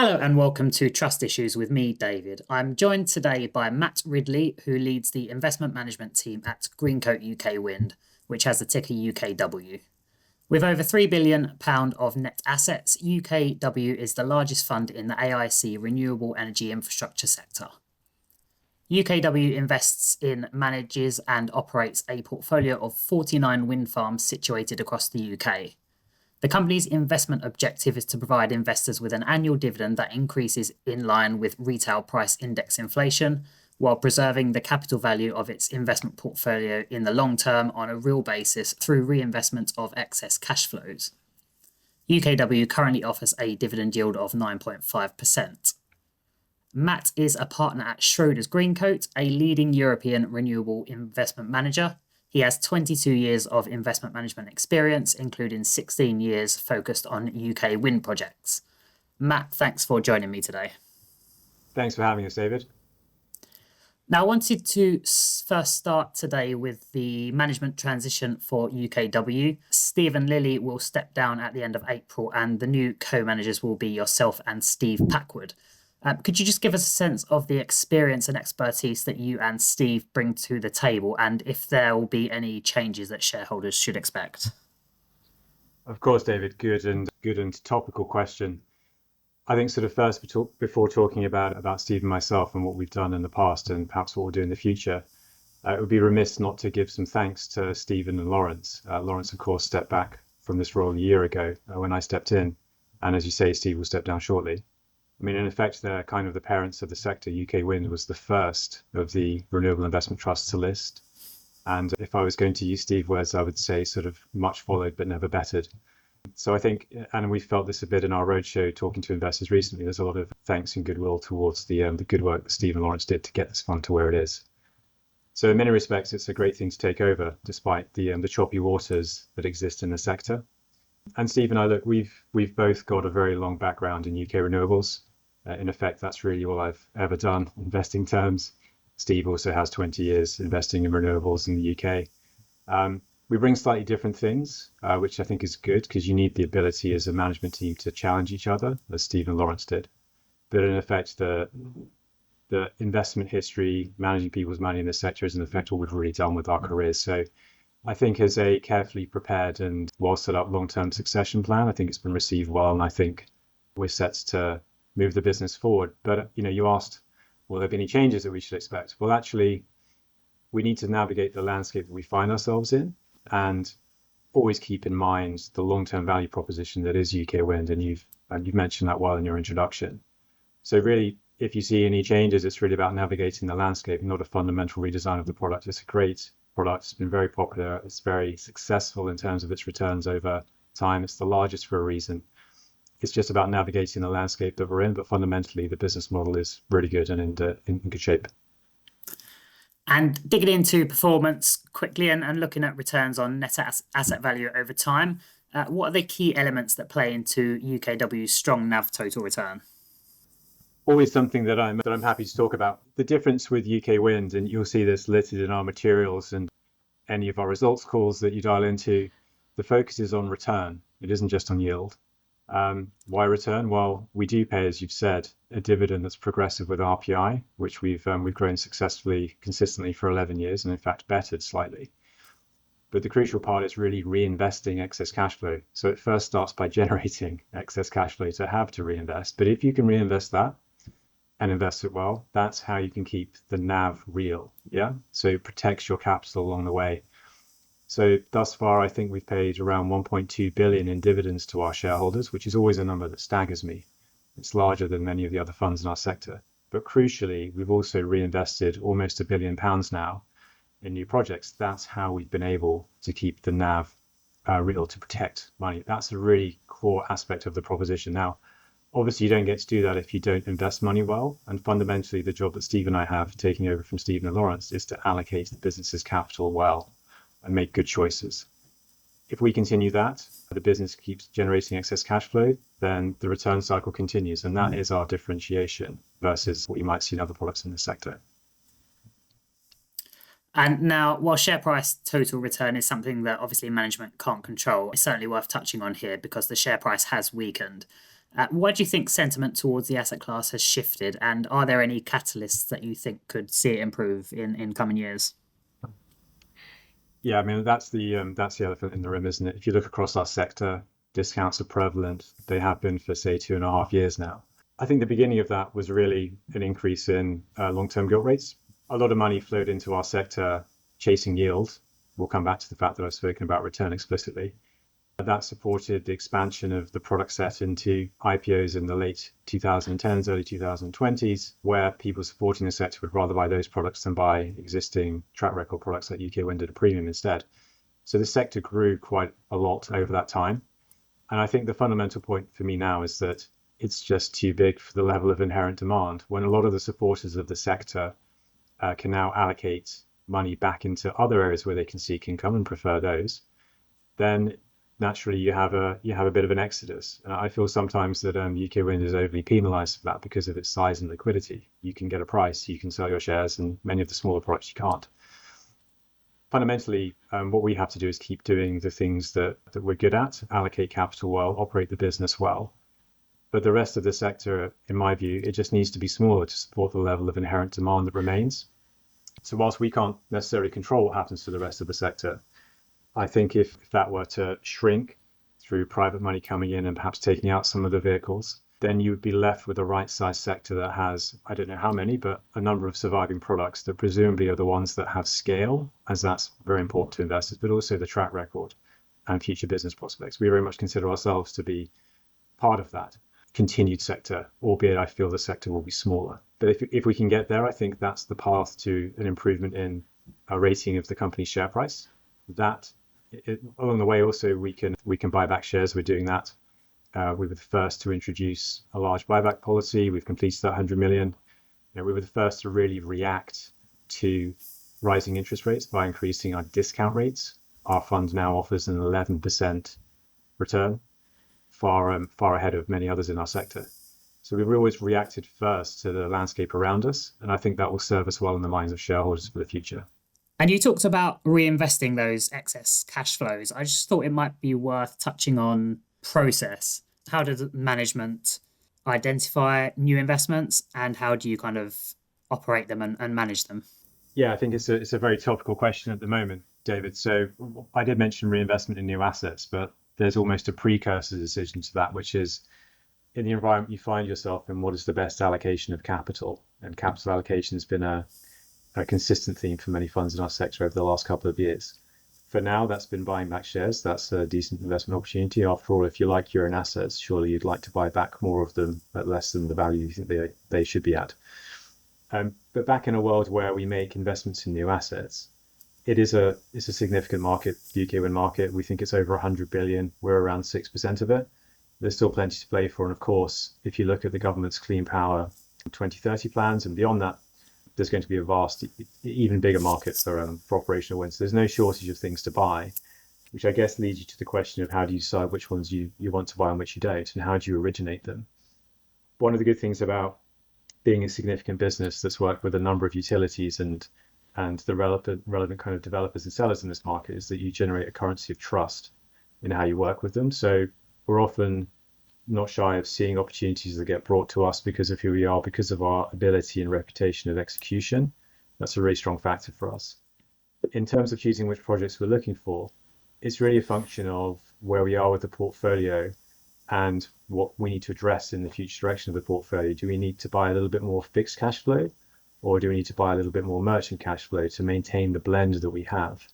Hello and welcome to Trust Issues with me, David. I'm joined today by Matt Ridley, who leads the investment management team at Greencoat UK Wind, which has the ticker UKW. With over £3 billion of net assets, UKW is the largest fund in the AIC renewable energy infrastructure sector. UKW invests in, manages and operates a portfolio of 49 wind farms situated across the UK. The company's investment objective is to provide investors with an annual dividend that increases in line with retail price index inflation, while preserving the capital value of its investment portfolio in the long term on a real basis through reinvestment of excess cash flows. UKW currently offers a dividend yield of 9.5%. Matt is a partner at Schroders Greencoat, a leading European renewable investment manager. He has 22 years of investment management experience, including 16 years focused on UK wind projects. Matt, thanks for joining me today. Thanks for having us, David. Now, I wanted to first start today with the management transition for UKW. Stephen Lilly will step down at the end of April, and the new co-managers will be yourself and Steve Packwood. Could you just give us a sense of the experience and expertise that you and Steve bring to the table, and if there will be any changes that shareholders should expect? Of course, David. Good and topical question. I think sort of first, before talking about Steve and myself and what we've done in the past and perhaps what we'll do in the future, it would be remiss not to give some thanks to Stephen and Lawrence. Lawrence, of course, stepped back from this role a year ago when I stepped in. And as you say, Steve will step down shortly. I mean, in effect, they're kind of the parents of the sector. UK Wind was the first of the renewable investment trusts to list. And if I was going to use Steve's words, I would say sort of much followed but never bettered. So I think, and we felt this a bit in our roadshow talking to investors recently, there's a lot of thanks and goodwill towards the good work that Steve and Lawrence did to get this fund to where it is. So in many respects, it's a great thing to take over, despite the choppy waters that exist in the sector. And Steve and I, look, we've both got a very long background in UK renewables. In effect, that's really all I've ever done, investing terms. Steve also has 20 years investing in renewables in the UK. We bring slightly different things, which I think is good because you need the ability as a management team to challenge each other, as Steve and Lawrence did. But in effect, the investment history, managing people's money in the sector is in effect what we've really done with our careers. So I think as a carefully prepared and well set up long-term succession plan, I think it's been received well, and I think we're set to move the business forward. But you asked, will there be any changes that we should expect? Well, actually, we need to navigate the landscape that we find ourselves in and always keep in mind the long-term value proposition that is UK Wind, and you've mentioned that well in your introduction. So really, if you see any changes, it's really about navigating the landscape, not a fundamental redesign of the product. It's a great product. It's been very popular. It's very successful in terms of its returns over time. It's the largest for a reason. It's just about navigating the landscape that we're in, but fundamentally the business model is really good and in good shape. And digging into performance quickly and looking at returns on net asset value over time, what are the key elements that play into UKW's strong NAV total return? Always something that I'm happy to talk about. The difference with UK Wind, and you'll see this listed in our materials and any of our results calls that you dial into, the focus is on return. It isn't just on yield. Why return? Well, we do pay, as you've said, a dividend that's progressive with RPI, which we've grown successfully, consistently for 11 years, and in fact bettered slightly. But the crucial part is really reinvesting excess cash flow. So it first starts by generating excess cash flow to have to reinvest. But if you can reinvest that and invest it well, that's how you can keep the NAV real. Yeah. So it protects your capital along the way. So thus far, I think we've paid around 1.2 billion in dividends to our shareholders, which is always a number that staggers me. It's larger than many of the other funds in our sector. But crucially, we've also reinvested almost £1 billion now in new projects. That's how we've been able to keep the NAV real, to protect money. That's a really core aspect of the proposition. Now, obviously, you don't get to do that if you don't invest money well. And fundamentally, the job that Steve and I have taking over from Stephen and Lawrence is to allocate the business's capital well and make good choices. If we continue that, the business keeps generating excess cash flow, then the return cycle continues. And that is our differentiation versus what you might see in other products in this sector. And now, while share price total return is something that obviously management can't control, it's certainly worth touching on here because the share price has weakened. Why do you think sentiment towards the asset class has shifted, and are there any catalysts that you think could see it improve in coming years? Yeah, I mean that's the elephant in the room, isn't it? If you look across our sector, discounts are prevalent. They have been for say 2.5 years now. I think the beginning of that was really an increase in long-term gilt rates. A lot of money flowed into our sector chasing yield. We'll come back to the fact that I've spoken about return explicitly. That supported the expansion of the product set into IPOs in the late 2010s, early 2020s, where people supporting the sector would rather buy those products than buy existing track record products like UK Wind at a premium instead. So the sector grew quite a lot over that time. And I think the fundamental point for me now is that it's just too big for the level of inherent demand. When a lot of the supporters of the sector can now allocate money back into other areas where they can seek income and prefer those, then naturally you have a bit of an exodus. And I feel sometimes that UK Wind is overly penalised for that because of its size and liquidity. You can get a price, you can sell your shares, and many of the smaller products you can't. Fundamentally, what we have to do is keep doing the things that we're good at, allocate capital well, operate the business well. But the rest of the sector, in my view, it just needs to be smaller to support the level of inherent demand that remains. So whilst we can't necessarily control what happens to the rest of the sector, I think if that were to shrink through private money coming in and perhaps taking out some of the vehicles, then you would be left with a right-sized sector that has, I don't know how many, but a number of surviving products that presumably are the ones that have scale, as that's very important to investors, but also the track record and future business prospects. We very much consider ourselves to be part of that continued sector, albeit I feel the sector will be smaller. But if we can get there, I think that's the path to an improvement in a rating of the company's share price. Along the way, also we can buy back shares. We're doing that. We were the first to introduce a large buyback policy. We've completed that 100 million. We were the first to really react to rising interest rates by increasing our discount rates. Our fund now offers an 11% return, far ahead of many others in our sector. So we've always reacted first to the landscape around us, and I think that will serve us well in the minds of shareholders for the future. And you talked about reinvesting those excess cash flows. I just thought it might be worth touching on process. How does management identify new investments, and how do you kind of operate them and manage them? Yeah, I think it's a very topical question at the moment, David. So I did mention reinvestment in new assets, but there's almost a precursor decision to that, which is in the environment you find yourself in, what is the best allocation of capital? And capital allocation has been a consistent theme for many funds in our sector over the last couple of years. For now, that's been buying back shares. That's a decent investment opportunity. After all, if you like your own assets, surely you'd like to buy back more of them at less than the value you think they should be at. But back in a world where we make investments in new assets, it's a significant market, the UK wind market. We think it's over 100 billion. We're around 6% of it. There's still plenty to play for. And of course, if you look at the government's Clean Power 2030 plans and beyond that, there's going to be a vast, even bigger market for operational wind. So there's no shortage of things to buy, which I guess leads you to the question of how do you decide which ones you want to buy and which you don't, and how do you originate them? One of the good things about being a significant business that's worked with a number of utilities and the relevant kind of developers and sellers in this market is that you generate a currency of trust in how you work with them. So we're often not shy of seeing opportunities that get brought to us because of who we are, because of our ability and reputation of execution. That's a really strong factor for us. In terms of choosing which projects we're looking for, it's really a function of where we are with the portfolio and what we need to address in the future direction of the portfolio. Do we need to buy a little bit more fixed cash flow, or do we need to buy a little bit more merchant cash flow to maintain the blend that we have?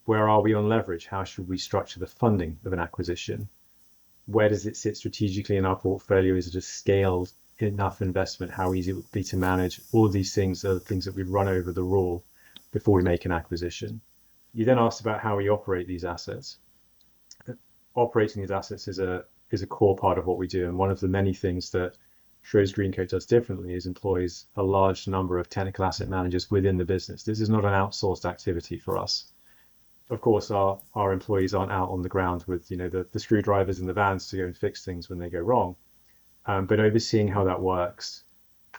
Where are we on leverage? How should we structure the funding of an acquisition? Where does it sit strategically in our portfolio? Is it a scaled enough investment? How easy it would be to manage? All these things are the things that we run over the rule before we make an acquisition. You then asked about how we operate these assets. Operating these assets is a core part of what we do. And one of the many things that Schroders Greencoat does differently is employs a large number of technical asset managers within the business. This is not an outsourced activity for us. Of course, our employees aren't out on the ground with the screwdrivers and the vans to go and fix things when they go wrong. But overseeing how that works,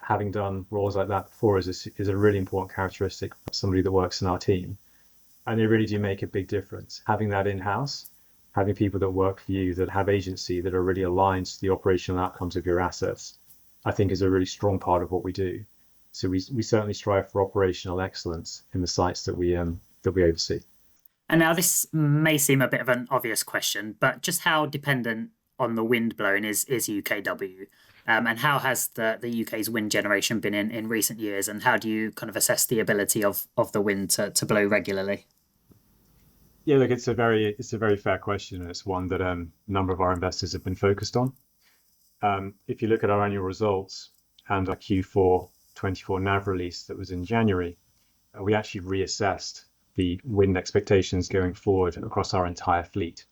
having done roles like that before, is a really important characteristic of somebody that works in our team. And they really do make a big difference. Having that in-house having people that work for you, that have agency, that are really aligned to the operational outcomes of your assets, I think is a really strong part of what we do. So we certainly strive for operational excellence in the sites that we oversee. And now this may seem a bit of an obvious question, but just how dependent on the wind blowing is UKW? And how has the UK's wind generation been in recent years? And how do you kind of assess the ability of the wind to blow regularly? Yeah, look, it's a very fair question, and it's one that a number of our investors have been focused on. If you look at our annual results and our Q4 24 NAV release that was in January, we actually reassessed the wind expectations going forward across our entire fleet.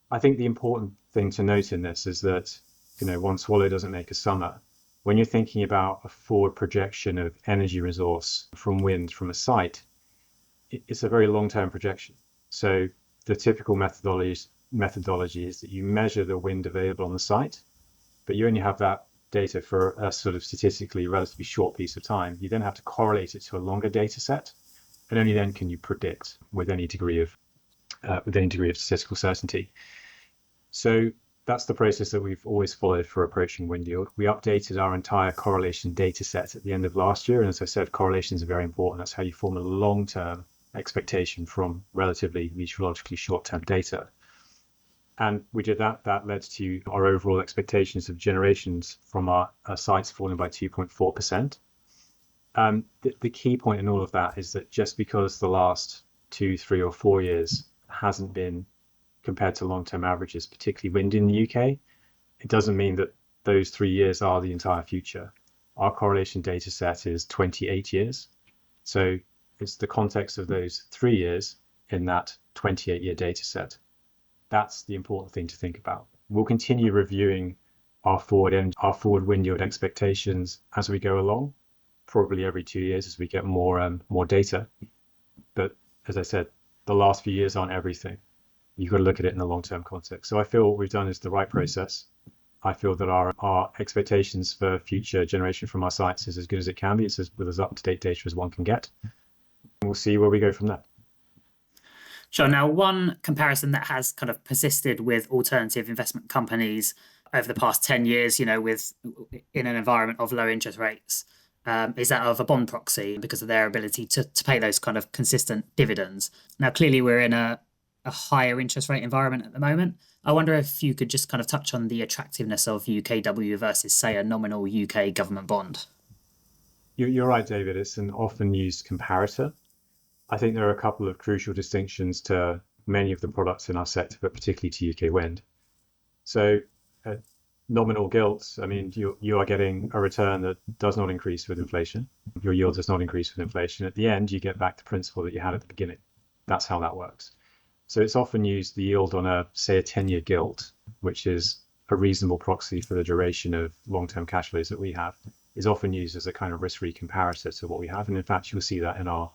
I think the important thing to note in this is that, one swallow doesn't make a summer. When you're thinking about a forward projection of energy resource from wind from a site, it's a very long-term projection. So the typical methodology is that you measure the wind available on the site, but you only have that data for a sort of statistically relatively short piece of time. You then have to correlate it to a longer data set, and only then can you predict with any degree of statistical certainty. So that's the process that we've always followed for approaching wind yield. We updated our entire correlation data set at the end of last year, and as I said, correlations are very important. That's how you form a long-term expectation from relatively meteorologically short-term data. And we did that. That led to our overall expectations of generations from our sites falling by 2.4%. The key point in all of that is that just because the last 2, 3, or 4 years hasn't been compared to long-term averages, particularly wind in the UK, it doesn't mean that those 3 years are the entire future. Our correlation data set is 28 years. So it's the context of those 3 years in that 28-year data set. That's the important thing to think about. We'll continue reviewing our forward wind yield expectations as we go along, probably every 2 years as we get more data. But as I said, the last few years aren't everything. You've got to look at it in the long-term context. So I feel what we've done is the right process. I feel that our expectations for future generation from our sites is as good as it can be. It's with as up-to-date data as one can get. We'll see where we go from there. Sure. Now, one comparison that has kind of persisted with alternative investment companies over the past 10 years, in an environment of low interest rates, is that of a bond proxy because of their ability to pay those kind of consistent dividends. Now, clearly, we're in a higher interest rate environment at the moment. I wonder if you could just kind of touch on the attractiveness of UKW versus, say, a nominal UK government bond. You're right, David. It's an often used comparator. I think there are a couple of crucial distinctions to many of the products in our sector, but particularly to UK Wind. So nominal gilts, I mean, you are getting a return that does not increase with inflation. Your yield does not increase with inflation. At the end, you get back the principal that you had at the beginning. That's how that works. So it's often used, the yield on a 10-year gilt, which is a reasonable proxy for the duration of long-term cash flows that we have, is often used as a kind of risk-free comparator to what we have. And in fact, you'll see that in our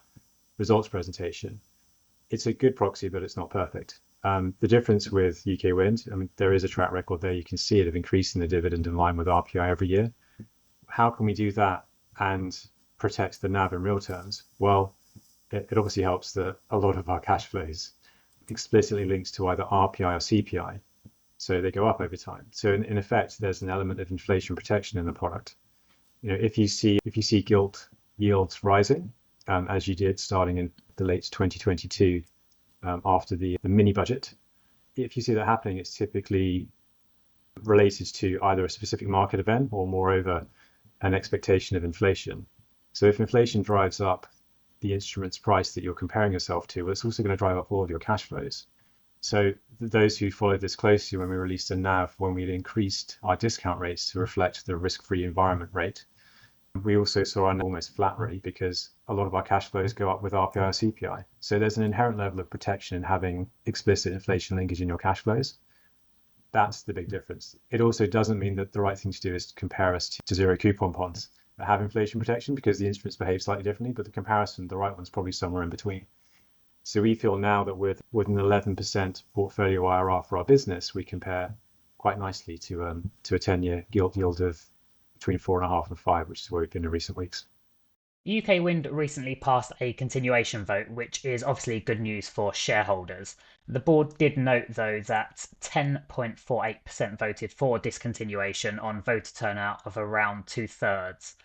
results presentation. It's a good proxy, but it's not perfect. The difference with UK Wind, I mean, there is a track record there. You can see it of increasing the dividend in line with RPI every year. How can we do that and protect the NAV in real terms? Well, it obviously helps that a lot of our cash flows explicitly links to either RPI or CPI. So they go up over time. So in effect, there's an element of inflation protection in the product. If you see gilt yields rising, as you did starting in the late 2022 after the mini budget, if you see that happening, it's typically related to either a specific market event or moreover an expectation of inflation. So if inflation drives up the instrument's price that you're comparing yourself to, well, it's also going to drive up all of your cash flows. So those who followed this closely, when we released a NAV, when we increased our discount rates to reflect the risk-free environment rate, we also saw an almost flat rate because a lot of our cash flows go up with RPI or CPI. So there's an inherent level of protection in having explicit inflation linkage in your cash flows. That's the big difference. It also doesn't mean that the right thing to do is to compare us to zero coupon bonds that have inflation protection, because the instruments behave slightly differently, but the comparison, the right one's probably somewhere in between. So we feel now that with an 11% portfolio IRR for our business, we compare quite nicely to a 10-year gilt yield of between 4.5 and 5, which is where we've been in recent weeks. UK Wind recently passed a continuation vote, which is obviously good news for shareholders. The board did note, though, that 10.48% voted for discontinuation on voter turnout of around 2/3.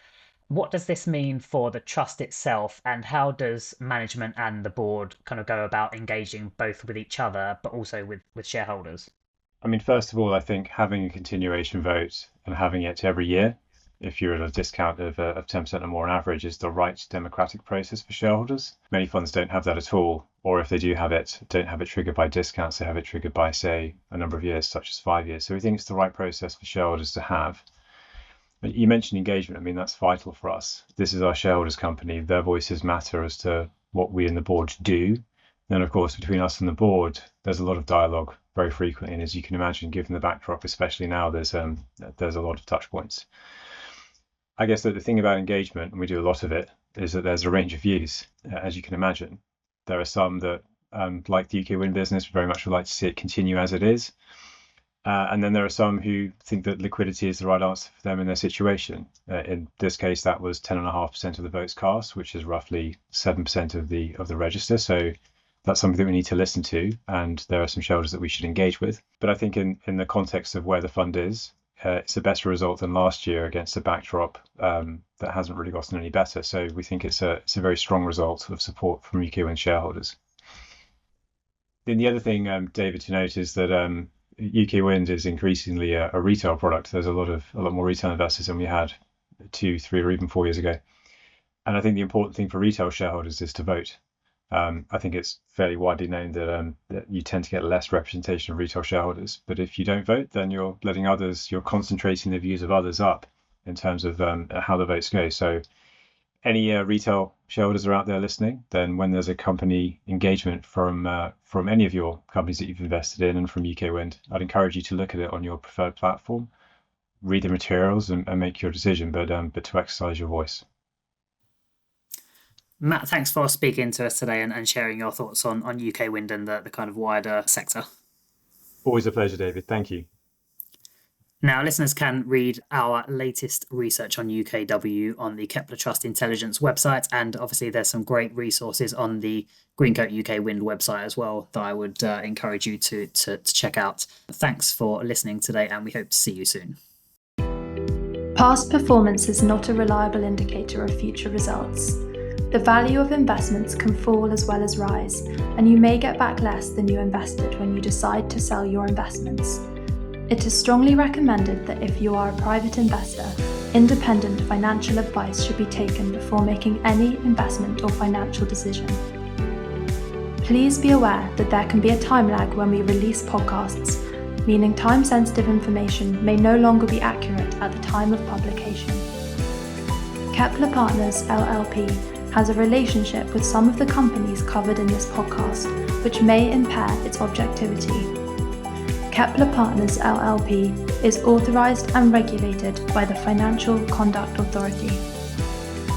What does this mean for the trust itself, and how does management and the board kind of go about engaging both with each other, but also with shareholders? I mean, first of all, I think having a continuation vote and having it every year, if you're at a discount of 10% or more on average, is the right democratic process for shareholders. Many funds don't have that at all, or if they do have it, don't have it triggered by discounts, they have it triggered by, say, a number of years, such as 5 years. So we think it's the right process for shareholders to have. But you mentioned engagement. I mean, that's vital for us. This is our shareholders' company. Their voices matter as to what we and the board do. Then, of course, between us and the board, there's a lot of dialogue very frequently. And as you can imagine, given the backdrop, especially now, there's a lot of touch points. I guess that the thing about engagement, and we do a lot of it, is that there's a range of views, as you can imagine. There are some that, like the UK Wind business, very much would like to see it continue as it is. And then there are some who think that liquidity is the right answer for them in their situation. In this case, that was 10.5% of the votes cast, which is roughly 7% of the register. So that's something that we need to listen to, and there are some shareholders that we should engage with. But I think in the context of where the fund is, it's a better result than last year against a backdrop that hasn't really gotten any better. So we think it's a very strong result of support from UK Wind shareholders. Then the other thing, David, to note is that UK Wind is increasingly a retail product. There's a lot more retail investors than we had 2, 3, or even 4 years ago. And I think the important thing for retail shareholders is to vote. I think it's fairly widely known that you tend to get less representation of retail shareholders. But if you don't vote, then you're concentrating the views of others up in terms of how the votes go. So any retail shareholders are out there listening, then when there's a company engagement from any of your companies that you've invested in and from UK Wind, I'd encourage you to look at it on your preferred platform, read the materials and make your decision, but to exercise your voice. Matt, thanks for speaking to us today and sharing your thoughts on UK Wind and the kind of wider sector. Always a pleasure, David. Thank you. Now, listeners can read our latest research on UKW on the Kepler Trust Intelligence website, and obviously there's some great resources on the Greencoat UK Wind website as well that I would encourage you to check out. Thanks for listening today, and we hope to see you soon. Past performance is not a reliable indicator of future results. The value of investments can fall as well as rise, and you may get back less than you invested when you decide to sell your investments. It is strongly recommended that if you are a private investor, independent financial advice should be taken before making any investment or financial decision. Please be aware that there can be a time lag when we release podcasts, meaning time-sensitive information may no longer be accurate at the time of publication. Kepler Partners LLP has a relationship with some of the companies covered in this podcast, which may impair its objectivity. Kepler Partners LLP is authorized and regulated by the Financial Conduct Authority.